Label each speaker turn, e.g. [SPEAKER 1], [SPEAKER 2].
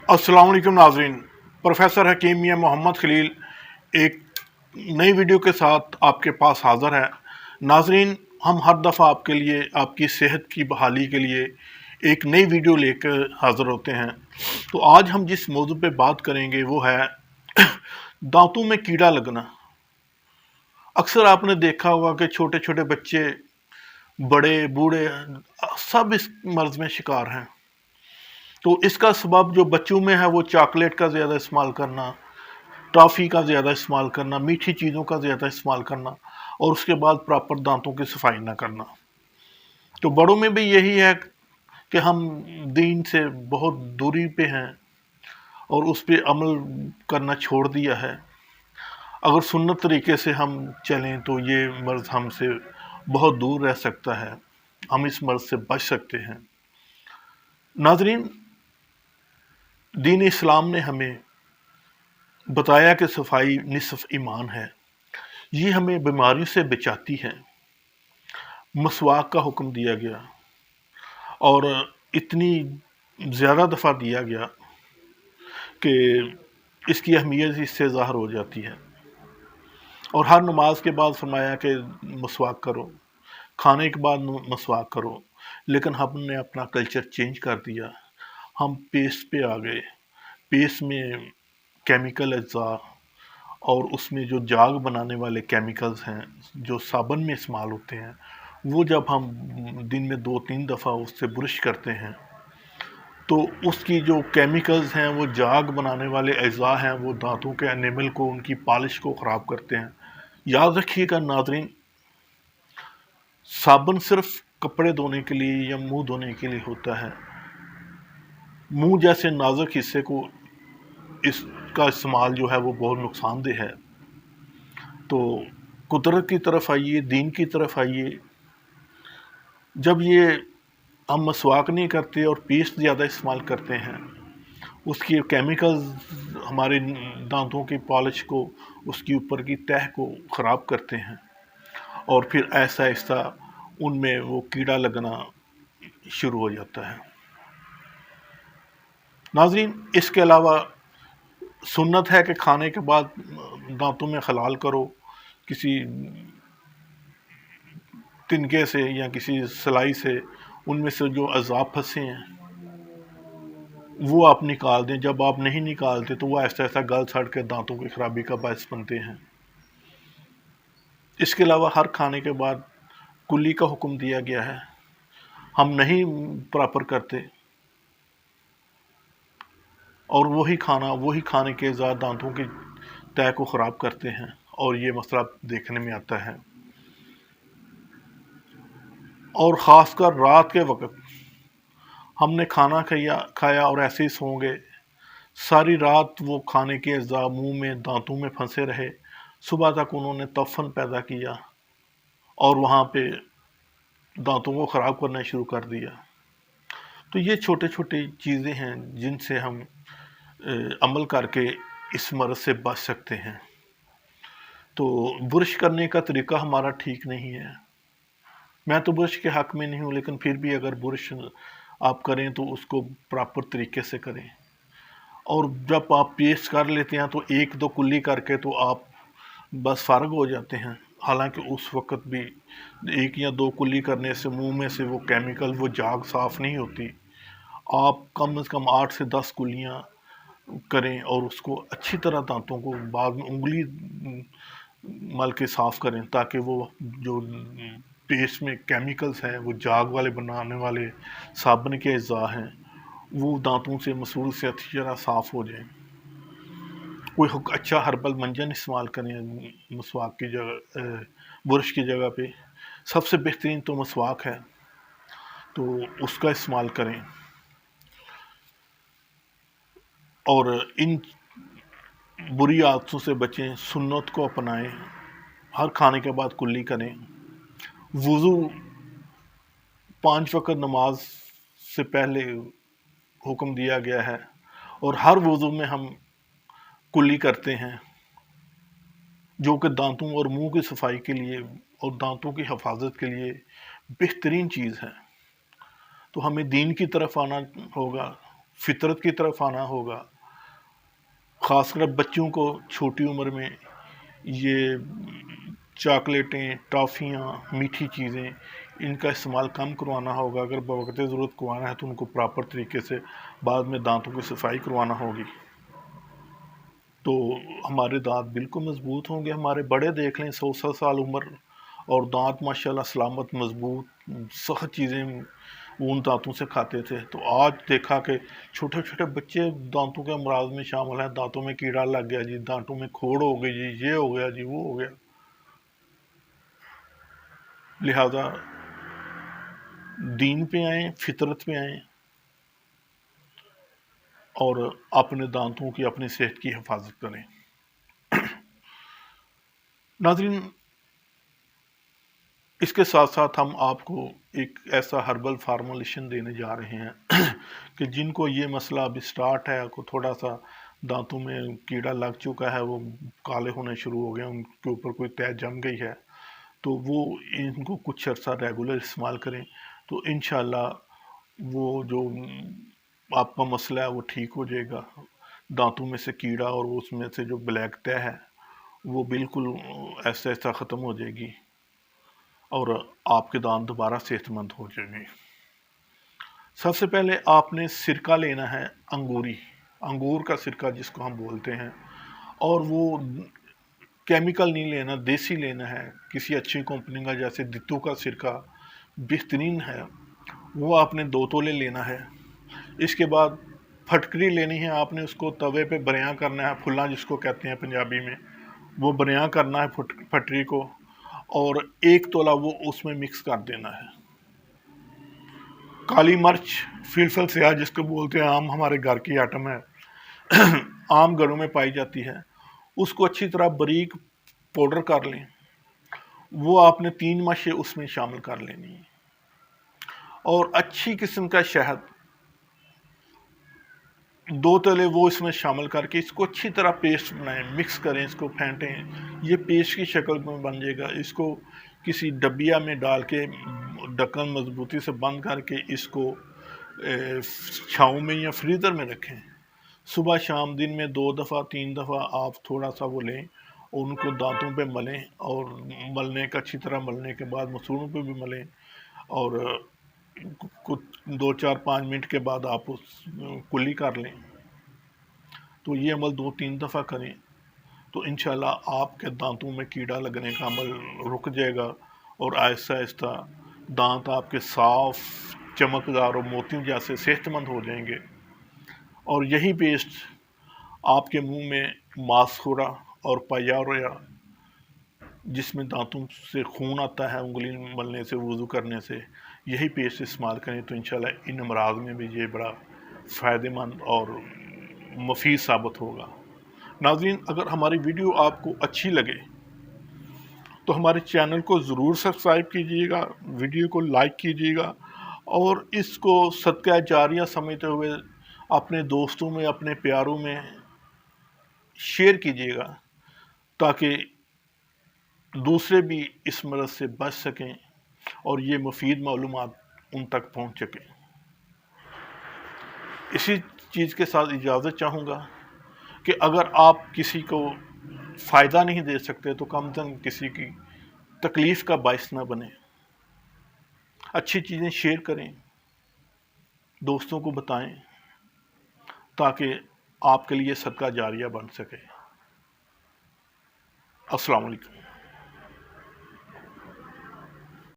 [SPEAKER 1] अस्सलाम वालेकुम नाजरीन। प्रोफेसर हकीम मियां मोहम्मद खलील एक नई वीडियो के साथ आपके पास हाज़िर है। नाजरीन, हम हर दफ़ा आपके लिए आपकी सेहत की बहाली के लिए एक नई वीडियो लेकर हाज़िर होते हैं। तो आज हम जिस मौजू पे बात करेंगे वो है दांतों में कीड़ा लगना। अक्सर आपने देखा होगा कि छोटे छोटे बच्चे, बड़े बूढ़े, सब इस मर्ज़ में शिकार हैं। तो इसका सबब जो बच्चों में है वो चॉकलेट का ज़्यादा इस्तेमाल करना, टॉफ़ी का ज़्यादा इस्तेमाल करना, मीठी चीज़ों का ज़्यादा इस्तेमाल करना और उसके बाद प्रॉपर दांतों की सफाई ना करना। तो बड़ों में भी यही है कि हम दीन से बहुत दूरी पे हैं और उस पे अमल करना छोड़ दिया है। अगर सुन्नत तरीके से हम चलें तो ये मर्ज़ हमसे बहुत दूर रह सकता है, हम इस मर्ज़ से बच सकते हैं। नाज़रीन, दीन इस्लाम ने हमें बताया कि सफाई निसफ ईमान है। ये हमें बीमारियों से बचाती है। मसवाक का हुक्म दिया गया और इतनी ज़्यादा दफ़ा दिया गया कि इसकी अहमियत इससे ज़ाहिर हो जाती है। और हर नमाज के बाद फरमाया कि मसवाक करो, खाने के बाद मसवाक करो। लेकिन हमने अपना कल्चर चेंज कर दिया, हम पेस्ट पे आ गए। पेस्ट में केमिकल अज्जा और उसमें जो जाग बनाने वाले केमिकल्स हैं जो साबुन में इस्तेमाल होते हैं, वो जब हम दिन में 2-3 दफ़ा उससे ब्रश करते हैं तो उसकी जो केमिकल्स हैं, वो जाग बनाने वाले अज्जा हैं, वो दांतों के एनिमल को, उनकी पॉलिश को ख़राब करते हैं। याद रखिएगा नाज़रीन, साबुन सिर्फ कपड़े धोने के लिए या मुंह धोने के लिए होता है। मुंह जैसे नाजुक हिस्से को इसका इस्तेमाल जो है वो बहुत नुकसानदेह है। तो कुदरत की तरफ आइए, दीन की तरफ आइए। जब ये हम मसवाक नहीं करते और पेस्ट ज़्यादा इस्तेमाल करते हैं, उसकी केमिकल्स हमारे दांतों की पॉलिश को, उसकी ऊपर की तह को ख़राब करते हैं और फिर ऐसा ऐसा उनमें वो कीड़ा लगना शुरू हो जाता है। नाज़रीन, इसके अलावा सुन्नत है कि खाने के बाद दांतों में खलाल करो, किसी तिनके से या किसी सलाई से उनमें से जो अज़ाब फंसे हैं वो आप निकाल दें। जब आप नहीं निकालते तो वो ऐसा ऐसा गल सड़ के दांतों की खराबी का बायस बनते हैं। इसके अलावा हर खाने के बाद कुल्ली का हुक्म दिया गया है, हम नहीं प्रॉपर करते और वही खाने के ज़्यादा दांतों की तह को ख़राब करते हैं और ये मसला देखने में आता है। और ख़ासकर रात के वक्त हमने खाना खाया और ऐसे ही सो गए, सारी रात वो खाने के अज़्ज़ा मुंह में, दांतों में फंसे रहे, सुबह तक उन्होंने तफ़न पैदा किया और वहाँ पे दांतों को ख़राब करना शुरू कर दिया। तो ये छोटे छोटे चीज़ें हैं जिनसे हम अमल करके इस मर्ज़ से बच सकते हैं। तो ब्रश करने का तरीका हमारा ठीक नहीं है। मैं तो ब्रश के हक़ में नहीं हूँ, लेकिन फिर भी अगर ब्रश आप करें तो उसको प्रॉपर तरीके से करें। और जब आप पेस्ट कर लेते हैं तो 1-2 कुल्ली करके तो आप बस फ़ारिग हो जाते हैं। हालांकि उस वक़्त भी 1 या 2 कुल्ली करने से मुंह में से वो केमिकल, वो जाग साफ़ नहीं होती। आप कम से कम 8 से 10 कुल्लियाँ करें और उसको अच्छी तरह दांतों को बाद में उंगली मल के साफ़ करें, ताकि वो जो पेस्ट में केमिकल्स हैं, वो जाग वाले बनाने वाले साबुन के अज़्ज़ा हैं, वो दांतों से मसूल से अच्छी तरह साफ़ हो जाएं। कोई अच्छा हर्बल मंजन इस्तेमाल करें मसवाक की जगह, ब्रश की जगह पे। सबसे बेहतरीन तो मसवाक है, तो उसका इस्तेमाल करें और इन बुरी आदतों से बचें, सुन्नत को अपनाएं, हर खाने के बाद कुल्ली करें, वुज़ू 5 वक़्त नमाज से पहले हुक्म दिया गया है और हर वुज़ू में हम कुल्ली करते हैं, जो कि दांतों और मुंह की सफाई के लिए और दांतों की हिफाजत के लिए बेहतरीन चीज़ है। तो हमें दीन की तरफ आना होगा, फितरत की तरफ आना होगा। ख़ासकर बच्चों को छोटी उम्र में ये चॉकलेटें, टॉफ़ियाँ, मीठी चीज़ें, इनका इस्तेमाल कम करवाना होगा। अगर बवक़्त ज़रूरत करवाना है तो उनको प्रॉपर तरीके से बाद में दांतों की सफाई करवाना होगी, तो हमारे दांत बिल्कुल मजबूत होंगे। हमारे बड़े देख लें 100-100 साल उम्र और दांत माशाल्लाह सलामत, मजबूत, सख्त चीज़ें वो उन दांतों से खाते थे। तो आज देखा कि छोटे छोटे बच्चे दांतों के अमराज में शामिल हैं, दांतों में कीड़ा लग गया जी, दांतों में खोड़ हो गई जी, ये हो गया जी, वो हो गया। लिहाजा दीन पे आएँ, फितरत पे आएँ और अपने दांतों की, अपनी सेहत की हिफाजत करें। नाज़रीन, इसके साथ साथ हम आपको एक ऐसा हर्बल फार्मूलेशन देने जा रहे हैं कि जिनको ये मसला अभी स्टार्ट है, को थोड़ा सा दांतों में कीड़ा लग चुका है, वो काले होने शुरू हो गए, उनके ऊपर कोई तह जम गई है, तो वो इनको कुछ अर्सा रेगुलर इस्तेमाल करें तो इंशाल्लाह वो जो आपका मसला है वो ठीक हो जाएगा। दांतों में से कीड़ा और उसमें से जो ब्लैक तह है वो बिल्कुल ऐसा ऐसा ख़त्म हो जाएगी और आपके दांत दोबारा सेहतमंद हो जाएंगे। सबसे पहले आपने सिरका लेना है, अंगूर का सिरका जिसको हम बोलते हैं, और वो केमिकल नहीं लेना, देसी लेना है, किसी अच्छी कंपनी का, जैसे दित्तू का सिरका बेहतरीन है, वो आपने 2 तोले लेना है। इसके बाद फटकरी लेनी है, आपने उसको तवे पे बरयां करना है, फुल्ला जिसको कहते हैं पंजाबी में, वो बरयां करना है फटकरी को, और 1 तोला वो उसमें मिक्स कर देना है। काली मिर्च, फिलफल स्याह जिसको बोलते हैं, आम हमारे घर की आइटम है आम घरों में पाई जाती है, उसको अच्छी तरह बारीक पाउडर कर लें, वो आपने 3 माशे उसमें शामिल कर लेनी है, और अच्छी किस्म का शहद 2 तले वो इसमें शामिल करके इसको अच्छी तरह पेस्ट बनाएं, मिक्स करें, इसको फेंटें, ये पेस्ट की शक्ल में बन जाएगा। इसको किसी डबिया में डाल के ढक्कन मजबूती से बंद करके इसको छाँव में या फ्रीज़र में रखें। सुबह शाम दिन में 2 दफ़ा 3 दफ़ा आप थोड़ा सा वो लें और उनको दांतों पे मलें, और मलने का अच्छी तरह मलने के बाद मसूड़ों पे भी मलें, और कुछ 2-4-5 मिनट के बाद आप उस कुल्ली कर लें। तो ये अमल 2-3 दफ़ा करें तो इंशाल्लाह आपके दांतों में कीड़ा लगने का अमल रुक जाएगा और आहिस्ता आहिस्ता दांत आपके साफ, चमकदार और मोतियों जैसे सेहतमंद हो जाएंगे। और यही पेस्ट आपके मुंह में मास्कोरा और पायारोया, जिसमें दांतों से खून आता है उंगली मलने से, वुज़ू करने से, यही पेस्ट इस्तेमाल करें तो इंशाल्लाह इन अमराज में भी ये बड़ा फ़ायदेमंद और मुफीद साबित होगा। नाज़रीन, अगर हमारी वीडियो आपको अच्छी लगे तो हमारे चैनल को ज़रूर सब्सक्राइब कीजिएगा, वीडियो को लाइक कीजिएगा और इसको सदका जारिया समझते हुए अपने दोस्तों में, अपने प्यारों में शेयर कीजिएगा, ताकि दूसरे भी इस मरज़ से बच सकें और ये मुफीद मालूमात उन तक पहुंच सकें। इसी चीज़ के साथ इजाज़त चाहूँगा कि अगर आप किसी को फ़ायदा नहीं दे सकते तो कम से कम किसी की तकलीफ़ का बायस ना बने। अच्छी चीज़ें शेयर करें, दोस्तों को बताएं, ताकि आपके लिए सदका जारिया बन सके। अस्सलाम वालेकुम।